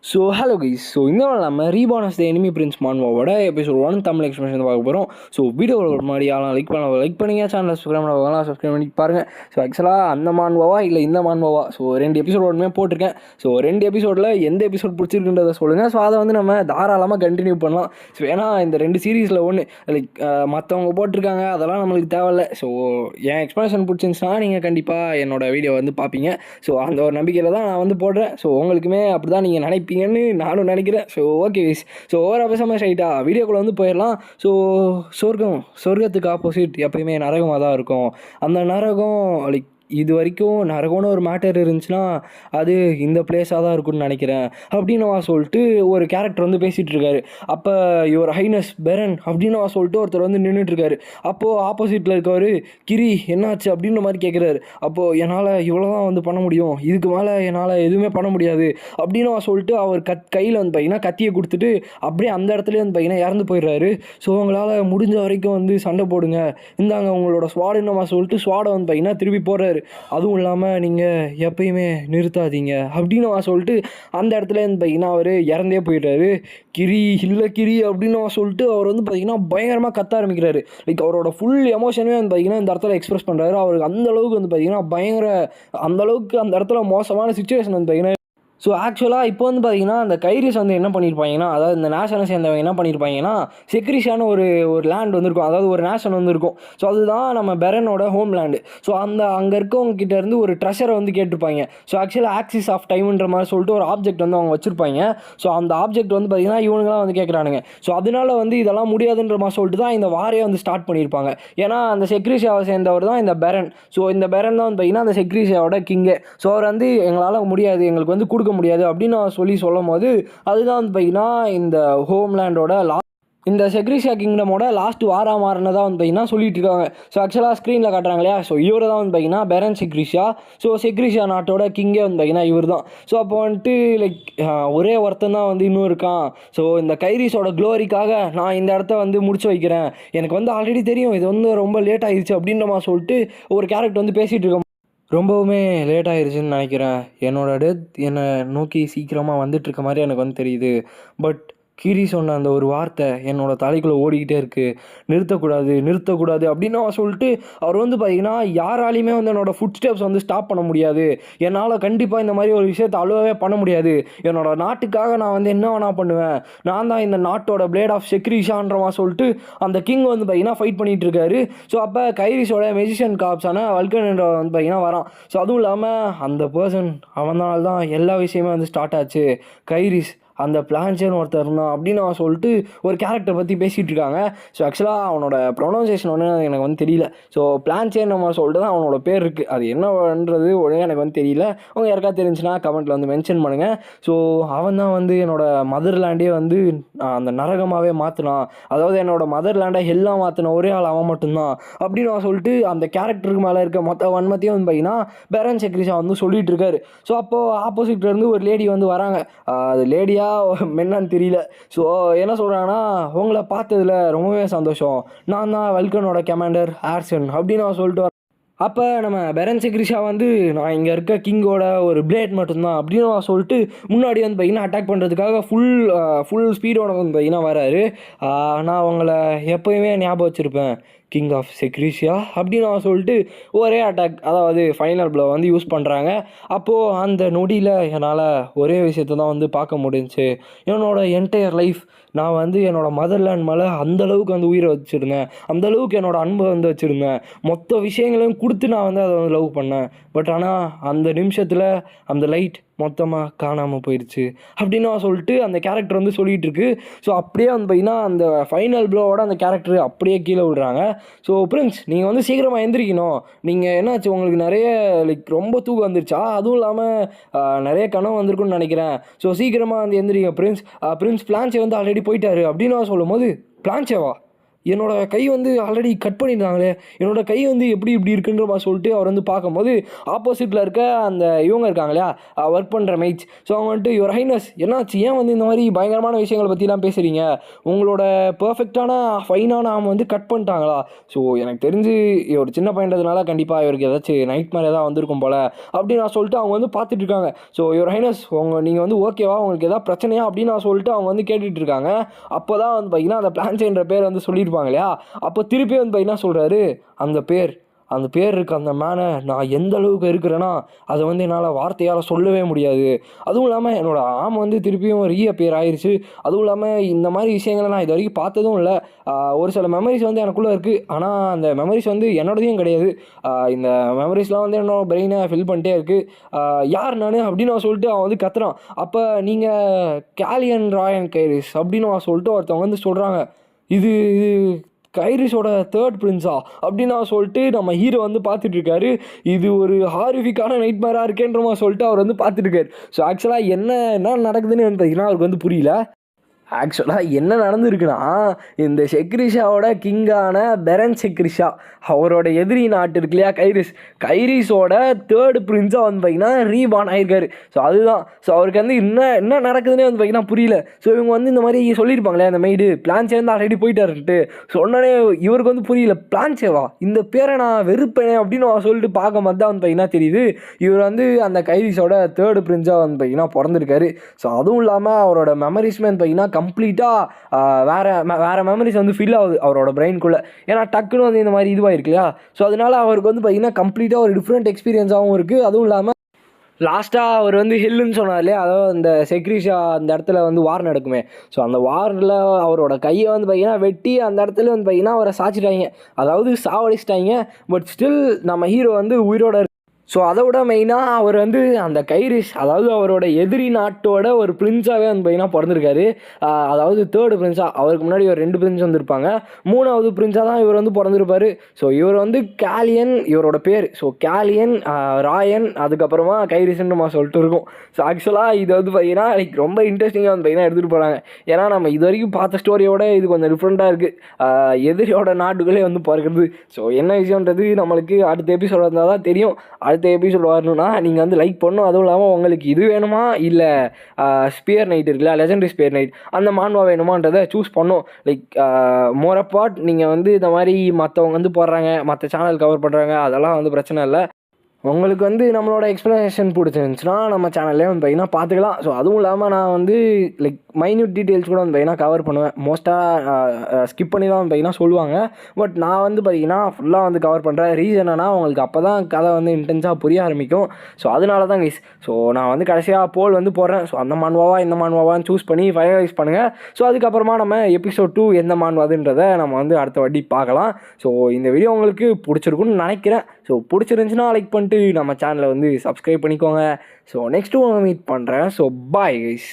So hello guys. So இந்த நம்ம reborn of the enemy prince மான்வாவோட எபிசோட் 1 தமிழ் எக்ஸ்பிளேஷன் பார்க்க போகிறோம். ஸோ வீடியோவில் ஒரு மாதிரி ஆலாம் லைக் பண்ணுங்க, சேனலை சப்ஸ்கிரைப் பண்ணி பாருங்கள். ஸோ ஆக்சுவலாக அந்த மான்வாவா இல்லை இந்த மான்வாவா, ஸோ 2 எபிசோட் ஒன்றுமே போட்டிருக்கேன். ஸோ 2 எபிசோடில் எந்த எபிசோட் பிடிச்சிருக்குன்றதை சொல்லுங்கள். ஸோ அதை வந்து நம்ம தாராளமாக கண்டினியூ பண்ணலாம். ஸோ ஏன்னா இந்த 2 சீரீஸில் ஒன்று மற்றவங்க போட்டிருக்காங்க, அதெல்லாம் நம்மளுக்கு தேவையில்லை. ஸோ என் எக்ஸ்பிளேஷன் பிடிச்சிருந்துச்சுன்னா நீங்கள் கண்டிப்பாக என்னோடய வீடியோ வந்து பார்ப்பீங்க. ஸோ அந்த ஒரு நம்பிக்கையில் தான் நான் வந்து போடுறேன். ஸோ உங்களுக்குமே அப்படி தான் நீங்கள் நினைப்பீங்கன்னு நானும் நினைக்கிறேன். So okay guys. ஸோ ஓவராக பேசாமல் ஸ்ட்ரைட்டாக வீடியோக்குள்ளே வந்து போயிடலாம். ஸோ சொர்க்கத்துக்கு ஆப்போசிட் எப்பயுமே நரகமாக தான் இருக்கும். அந்த நரகம் இது வரைக்கும் நரகம்னு ஒரு மேட்டர் இருந்துச்சுன்னா அது இந்த பிளேஸாக தான் இருக்குன்னு நினைக்கிறேன் அப்படின்னு சொல்லிட்டு ஒரு கேரக்டர் வந்து பேசிகிட்டு இருக்காரு. அப்போ யுவர் ஹைனஸ் பெரன் அப்படின்னு சொல்லிட்டு ஒருத்தர் வந்து நின்றுட்டுருக்காரு. அப்போது ஆப்போசிட்டில் இருக்கவர் கிரி என்னாச்சு அப்படின்ற மாதிரி கேட்குறாரு. அப்போது என்னால் இவ்வளோ தான் வந்து பண்ண முடியும், இதுக்கு மேலே என்னால் எதுவுமே பண்ண முடியாது அப்படின்னு சொல்லிட்டு அவர் கையில் வந்து பார்த்தீங்கன்னா கத்தியை கொடுத்துட்டு அப்படியே அந்த இடத்துல வந்து பார்த்தீங்கன்னா இறந்து போயிடுறாரு. ஸோ உங்களால் முடிஞ்ச வரைக்கும் வந்து சண்டை போடுங்க, இந்தாங்க உங்களோட ஸ்வாடுன்னு சொல்லிட்டு ஸ்வாடை வந்து பார்த்தீங்கன்னா திருப்பி போடுறாரு. அதுவும் இல்லாமல் நீங்கள் எப்பயுமே நிறுத்தாதீங்க அப்படின்னு சொல்லிட்டு அந்த இடத்துல வந்து பார்த்தீங்கன்னா அவர் இறந்தே போயிடுறாரு. கிரி அப்படின்னு சொல்லிட்டு அவர் வந்து பார்த்தீங்கன்னா பயங்கரமாக கத்த ஆரம்பிக்கிறாரு. அவரோட ஃபுல் எமோஷனே வந்து பார்த்தீங்கன்னா இந்த இடத்துல எக்ஸ்பிரஸ் பண்ணுறாரு. அவருக்கு அந்தளவுக்கு வந்து பார்த்தீங்கன்னா அந்தளவுக்கு அந்த இடத்துல மோசமான சுச்சுவேஷன் வந்து பார்த்தீங்கன்னா. ஸோ ஆக்சுவலாக இப்போ வந்து பார்த்தீங்கன்னா அந்த கைரிஸ் வந்து என்ன பண்ணியிருப்பாங்கன்னா, அதாவது இந்த நேஷனை சேர்ந்தவங்க என்ன பண்ணியிருப்பாங்கன்னா, செக்ரிஷான ஒரு லேண்ட் வந்துருக்கும், அதாவது ஒரு நேஷன் வந்துருக்கும். ஸோ அதுதான் நம்ம பெரனோட ஹோம் லேண்டு. ஸோ அங்கே இருக்கவங்க கிட்டேருந்து ஒரு ட்ரெஷரை வந்து கேட்டிருப்பாங்க. ஸோ ஆக்சுவலாக ஆக்சிஸ் ஆஃப் டைம்ன்ற மாதிரி சொல்லிட்டு ஒரு ஆப்ஜெக்ட் வந்து அவங்க வச்சுருப்பாங்க. ஸோ அந்த ஆப்ஜெக்ட் வந்து பார்த்தீங்கன்னா இவனுங்களாம் வந்து கேட்குறானுங்க. ஸோ அதனால வந்து இதெல்லாம் முடியாதுன்ற மாதிரி சொல்லிட்டு தான் இந்த வாரே வந்து ஸ்டார்ட் பண்ணியிருப்பாங்க. ஏன்னா அந்த செக்ரிஷாவை சேர்ந்தவர் தான் இந்த பெரன். ஸோ இந்த பெரன் தான் வந்து பார்த்தீங்கன்னா அந்த செக்ரிஷாவோட கிங்கு. ஸோ அவர் வந்து எங்களால் முடியாது, எங்களுக்கு வந்து கொடுக்க முடியாது அப்படின்னு சொல்லும் போது அதுதான் வந்து பார்த்தீங்கன்னா இந்த ஹோம்லேண்டோட இந்த செக்ரிஷா கிங்டமோட லாஸ்ட் வாரா மாறினதாக வந்து பார்த்தீங்கன்னா சொல்லிட்டு இருக்காங்க. ஸோ ஆக்சுவலாக ஸ்க்ரீனில் காட்டுறாங்க இல்லையா, ஸோ இவரை தான் வந்து பார்த்தீங்கன்னா பெரன் செக்ரிஷா. ஸோ செக்ரிஷா நாட்டோட கிங்கே வந்து பார்த்தீங்கன்னா இவர் தான். ஸோ அப்போ வந்துட்டு ஒரே ஒருத்தன் தான் வந்து இன்னும் இருக்கான். ஸோ இந்த கைரிஸோட க்ளோரிக்காக நான் இந்த இடத்த வந்து முடிச்சு வைக்கிறேன், எனக்கு வந்து ஆல்ரெடி தெரியும் இது வந்து ரொம்ப லேட் ஆகிடுச்சு அப்படின்ற மாதிரி சொல்லிட்டு ஒரு கேரக்டர் வந்து பேசிகிட்டு இருக்கோம். ரொம்பவுமே லேட் ஆகிடுச்சின்னு நினைக்கிறேன், என்னோடய டெத் என்னை நோக்கி சீக்கிரமாக வந்துட்டுருக்க மாதிரி எனக்கு வந்து தெரியுது. பட் கிரி சொன்ன அந்த ஒரு வார்த்தை என்னோடய தலைக்குள்ளே ஓடிக்கிட்டே இருக்குது, நிறுத்தக்கூடாது அப்படின்னு சொல்லிட்டு அவர் வந்து பார்த்திங்கன்னா யாராலையுமே வந்து என்னோடய ஃபுட் ஸ்டெப்ஸ் வந்து ஸ்டாப் பண்ண முடியாது, என்னால் கண்டிப்பாக இந்த மாதிரி ஒரு விஷயத்தை அழுவவே பண்ண முடியாது, என்னோடய நாட்டுக்காக நான் வந்து என்ன வேணா பண்ணுவேன், நான் தான் இந்த நாட்டோட பிளேட் ஆஃப் செக்ரிஷான்றவா சொல்லிட்டு அந்த கிங் வந்து பார்த்திங்கன்னா ஃபைட் பண்ணிகிட்டு இருக்காரு. ஸோ அப்போ கைரிஸோட மெஜிஷியன் காப்ஸான வல்கன் என்ற வந்து பார்த்திங்கன்னா வரான். ஸோ அதுவும் இல்லாமல் அந்த பர்சன் அவனால் தான் எல்லா விஷயமே வந்து ஸ்டார்ட் ஆச்சு, கைரிஸ் அந்த பிளான்ச்சேன்னு ஒருத்தர் இருந்தான் அப்படின்னு சொல்லிட்டு ஒரு கேரக்டர் பற்றி பேசிகிட்டு இருக்காங்க. ஸோ ஆக்சுவலாக அவனோட ப்ரொனவுன்சியேஷன் ஒன்று எனக்கு வந்து தெரியல. ஸோ பிளான்ச்சேன் நம்ம சொல்லிட்டு தான் அவனோட பேர் இருக்குது, அது என்னன்றது ஒழுங்காக எனக்கு வந்து தெரியல. அவங்க யாருக்கா தெரிஞ்சுன்னா கமெண்ட்டில் வந்து மென்ஷன் பண்ணுங்கள். ஸோ அவன் தான் வந்து என்னோடய மதர்லேண்டே வந்து அந்த நரகமாகவே மாற்றினான், அதாவது என்னோடய மதர்லேண்டை எல்லாம் மாற்றின ஒரே ஆள் அவன் மட்டும்தான் அப்படின்னு சொல்லிட்டு அந்த கேரக்டருக்கு மேலே இருக்க மொத்த வன்மத்தையும் வந்து பார்த்தீங்கன்னா பெரன் செக்ரிஷா வந்து சொல்லிட்டு இருக்காரு. ஸோ அப்போது ஆப்போசிட்லேருந்து ஒரு லேடி வந்து வராங்க. அது லேடியா மென்னான்னு தெரியல. ஸோ என்ன சொல்கிறாங்கன்னா, உங்களை பார்த்ததில் ரொம்பவே சந்தோஷம், நான் தான் வல்கனோட கமாண்டர் ஆர்சன் அப்படின்னு சொல்லிட்டு அப்போ நம்ம பெரன் செக்ரிஷா வந்து நான் இங்கே இருக்க கிங்கோட ஒரு பிளேட் மட்டும்தான் அப்படின்னு சொல்லிட்டு முன்னாடி வந்து பார்த்தீங்கன்னா அட்டாக் பண்ணுறதுக்காக ஃபுல் ஸ்பீடோட வந்து பார்த்தீங்கன்னா வராரு. நான் உங்களை எப்போயுமே ஞாபகம் வச்சுருப்பேன், கிங் ஆஃப் செக்ரிஷியா அப்படின்னு சொல்லிட்டு ஒரே அட்டாக், அதாவது ஃபைனல் ப்ளோ வந்து யூஸ் பண்ணுறாங்க. அப்போது அந்த நொடியில் என்னால் ஒரே விஷயத்தை தான் வந்து பார்க்க முடிஞ்சிச்சு, என்னோடய என்டையர் லைஃப் நான் வந்து என்னோடய மதர்லேண்ட் மேலே அந்தளவுக்கு வந்து உயிரை வச்சுருந்தேன், அந்தளவுக்கு என்னோடய அன்பை வந்து வச்சுருந்தேன், மொத்த விஷயங்களையும் கொடுத்து நான் வந்து அதை வந்து லவ் பண்ணேன். பட் ஆனால் அந்த நிமிஷத்தில் அந்த லைட் மொத்தமாக காணாமல் போயிடுச்சு அப்படின்னு சொல்லிட்டு அந்த கேரக்டர் வந்து சொல்லிகிட்டு இருக்கு. ஸோ அப்படியே வந்து பார்த்தீங்கன்னா அந்த ஃபைனல் ப்ளோவோட அந்த கேரக்டர் அப்படியே கீழே விடுறாங்க. ஸோ பிரின்ஸ் நீங்கள் வந்து சீக்கிரமாக எந்திரிக்கணும், நீங்கள் என்னாச்சு உங்களுக்கு நிறைய ரொம்ப தூக்கம் வந்துருச்சா, அதுவும் இல்லாமல் நிறைய கனவு வந்திருக்குன்னு நினைக்கிறேன், ஸோ சீக்கிரமாக வந்து எந்திரிங்க பிரின்ஸ் பிளான்ச்சே வந்து ஆல்ரெடி போயிட்டாரு அப்படின்னு சொல்லும் போது பிளான்ச்சேவா என்னோட கை வந்து ஆல்ரெடி கட் பண்ணியிருந்தாங்களே, என்னோட கை வந்து எப்படி இப்படி இருக்குன்ற மாதிரி சொல்லிட்டு அவர் வந்து பார்க்கும்போது ஆப்போசிட்டில் இருக்க அந்த இவங்க இருக்காங்க இல்லையா, ஒர்க் பண்ணுற மெய்ட்ஸ். ஸோ அவங்க வந்துட்டு யுவர் ஹைனஸ் என்னாச்சு, ஏன் வந்து இந்த மாதிரி பயங்கரமான விஷயங்களை பற்றிலாம் பேசுகிறீங்க, உங்களோட பர்ஃபெக்டான ஃபைனான ஆம் வந்து கட் பண்ணிட்டாங்களா? ஸோ எனக்கு தெரிஞ்சு ஒரு சின்ன பையன்றதுனால கண்டிப்பாக இவருக்கு ஏதாச்சும் நைட் மாதிரி ஏதாவது வந்திருக்கும் போல் அப்படின்னு நான் சொல்லிட்டு அவங்க வந்து பார்த்துட்டு இருக்காங்க. ஸோ யுவர் ஹைனஸ் நீங்கள் வந்து ஓகேவா, உங்களுக்கு ஏதாவது பிரச்சனையா அப்படின்னு நான் சொல்லிட்டு அவங்க வந்து கேட்டுட்டு இருக்காங்க. அப்போ தான் வந்து பார்த்தீங்கன்னா அந்த பிளான்ச்சைன்ற பேர் வந்து சொல்லியிருப்பாங்க இல்லையா, அப்போ திருப்பி வந்து பார்த்தீங்கன்னா சொல்கிறாரு, அந்த பேர் இருக்க அந்த மேனை நான் எந்த அளவுக்கு இருக்கிறேன்னா அதை வந்து என்னால் வார்த்தையால் சொல்லவே முடியாது. அதுவும் இல்லாமல் என்னோடய ஆம் வந்து திருப்பியும் ரீஅப்பியர் ஆயிடுச்சு. அதுவும் இல்லாமல் இந்த மாதிரி விஷயங்களை நான் இது வரைக்கும் பார்த்ததும் இல்லை. ஒரு சில மெமரிஸ் வந்து எனக்குள்ளே இருக்குது, ஆனால் அந்த மெமரிஸ் வந்து என்னோடதையும் கிடையாது. இந்த மெமரிஸ்லாம் வந்து என்னோட பிரெயினை ஃபில் பண்ணிட்டே இருக்குது. யார் நான் அப்படின்னு நான் சொல்லிட்டு அவன் வந்து கத்துறான். அப்போ நீங்கள் கேலியன் ராயன் கைரிஸ் அப்படின்னு நான் சொல்லிட்டு ஒருத்தவங்க வந்து சொல்கிறாங்க, இது கைரிஸோட தேர்ட் பிரின்ஸா அப்படின்னு நான் சொல்லிட்டு நம்ம ஹீரோ வந்து பார்த்துட்ருக்காரு. இது ஒரு ஹாரிஃபிக்கான நைட் மேராக இருக்கேன்ற மாதிரி சொல்லிட்டு அவர் வந்து பார்த்துட்ருக்காரு. ஸோ ஆக்சுவலாக என்ன நடக்குதுன்னு வந்து பார்த்தீங்கன்னா அவருக்கு வந்து புரியல. ஆக்சுவலாக என்ன நடந்திருக்குன்னா, இந்த செக்ரிஷாவோட கிங்கான பெரன் செக்ரிஷா அவரோட எதிரி நாட்டு இருக்கு இல்லையா கைரிஸோட தேர்டு பிரின்ஸாக வந்து பார்த்திங்கன்னா ரீபார்ன் ஆகிருக்காரு. ஸோ அதுதான். ஸோ அவருக்கு வந்து என்ன நடக்குதுன்னே வந்து பார்த்திங்கன்னா புரியல. ஸோ இவங்க வந்து இந்த மாதிரி சொல்லியிருப்பாங்களே அந்த மெய்டு பிளான்ச்சே வந்து ஆல்ரெடி போயிட்டாருன்ட்டு. ஸோ உடனே இவருக்கு வந்து புரியல, பிளான்ச்சேவா இந்த பேரை நான் வெறுப்பேன் அப்படின்னு சொல்லிட்டு பார்க்க மாதிரி தான் வந்து பார்த்திங்கன்னா தெரியுது இவர் வந்து அந்த கைரிஸோட தேர்டு பிரின்ஸாக வந்து பார்த்திங்கன்னா பிறந்திருக்காரு. ஸோ அதுவும் இல்லாமல் அவரோட மெமரிஸ்மே வந்து பார்த்திங்கன்னா கம்ப்ளீட்டாக வேறு மெமரிஸ் வந்து ஃபில் ஆகுது அவரோட பிரெயின்குள்ளே. ஏன்னா டக்குன்னு வந்து இந்த மாதிரி இதுவாக இல்லையா. ஸோ அதனால அவருக்கு வந்து பார்த்திங்கன்னா கம்ப்ளீட்டாக ஒரு டிஃப்ரெண்ட் எக்ஸ்பீரியன்ஸாகவும் இருக்குது. அதுவும் இல்லாமல் லாஸ்ட்டாக அவர் வந்து ஹில்லுன்னு சொன்னார்லே, அதாவது அந்த செக்ரிஷா அந்த இடத்துல வந்து வார் நடக்குமே. ஸோ அந்த வாரில் அவரோட கையை வந்து பார்த்திங்கன்னா வெட்டி அந்த இடத்துல வந்து பார்த்திங்கன்னா அவரை சாச்சிட்டாங்க, அதாவது சாவடிச்சிட்டாங்க. பட் ஸ்டில் நம்ம ஹீரோ வந்து உயிரோட. ஸோ அதை விட மெயினாக அவர் வந்து அந்த கைரிஷ், அதாவது அவரோட எதிரி நாட்டோட ஒரு பிரின்ஸாகவே வந்து பார்த்திங்கன்னா பிறந்திருக்காரு. அதாவது தேர்டு பிரின்ஸாக, அவருக்கு முன்னாடி ஒரு 2 பிரின்ஸ் வந்திருப்பாங்க, 3வது பிரின்ஸாக தான் இவர் வந்து பிறந்திருப்பார். ஸோ இவர் வந்து கேலியன் இவரோட பேர். ஸோ கேலியன் ராயன் அதுக்கப்புறமா கைரிஷ்ன்னு சொல்லிட்டு இருக்கும். ஸோ ஆக்சுவலாக இது வந்து பார்த்திங்கன்னா ரொம்ப இன்ட்ரெஸ்டிங்காக வந்து பார்த்திங்கன்னா எடுத்துகிட்டு போகிறாங்க. ஏன்னா நம்ம இது வரைக்கும் பார்த்த ஸ்டோரியோட இது கொஞ்சம் டிஃப்ரெண்ட்டாக இருக்குது, எதிரியோட நாட்டுகளே வந்து பிறக்கிறது. ஸோ என்ன விஷயன்றது நம்மளுக்கு அடுத்த எபிசோட் இருந்தால் தான் தெரியும். அடுத்த எபிசோட் வரணும்னா நீங்கள் வந்து லைக் பண்ணணும். அதுவும் இல்லாமல் உங்களுக்கு இது வேணுமா இல்லை ஸ்பியர் நைட் இருக்குல்ல, லெஜெண்டரி ஸ்பியர் நைட் அந்த மான்வா வேணுமான்றதை சூஸ் பண்ணணும். லைக் மோர் அப்பார்ட் நீங்கள் வந்து இந்த மாதிரி மற்றவங்க வந்து போடுறாங்க, மற்ற சேனல் கவர் பண்ணுறாங்க, அதெல்லாம் வந்து பிரச்சனை இல்லை. உங்களுக்கு வந்து நம்மளோட எக்ஸ்ப்ளனேஷன் பிடிச்சிருந்துச்சுன்னா நம்ம சேனல்லே வந்து பார்த்திங்கன்னா பார்த்துக்கலாம். ஸோ அதுவும் இல்லாமல் நான் வந்து லைக் மைன்யூட் டீட்டெயில்ஸ் கூட வந்து பார்த்திங்கன்னா கவர் பண்ணுவேன். மோஸ்ட்டாக ஸ்கிப் பண்ணி தான் வந்து பார்த்திங்கன்னா சொல்லுவாங்க. பட் நான் வந்து பார்த்திங்கன்னா ஃபுல்லாக வந்து கவர் பண்ணுறேன். ரீசன் என்னன்னா உங்களுக்கு அப்போ தான் கதை வந்து இன்டென்ஸாக புரிய ஆரம்பிக்கும். ஸோ அதனால தான் கைஸ். ஸோ நான் வந்து கடைசியாக போல் வந்து போடுறேன். ஸோ அந்த மான்வாவா இந்த மான்வாவான்னு சூஸ் பண்ணி ஃபைனலைஸ் பண்ணுங்கள். ஸோ அதுக்கப்புறமா நம்ம எபிசோட் 2 எந்த மான்வாதுன்றதை நம்ம வந்து அடுத்த வாட்டி பார்க்கலாம். ஸோ இந்த வீடியோ உங்களுக்கு பிடிச்சிருக்குன்னு நினைக்கிறேன். ஸோ பிடிச்சிருந்துச்சுன்னா லைக் பண்ணிட்டு நம்ம சேனலை வந்து சப்ஸ்கிரைப் பண்ணிக்கோங்க. ஸோ நெக்ஸ்ட்டு மீட் பண்ணுறேன். So bye guys.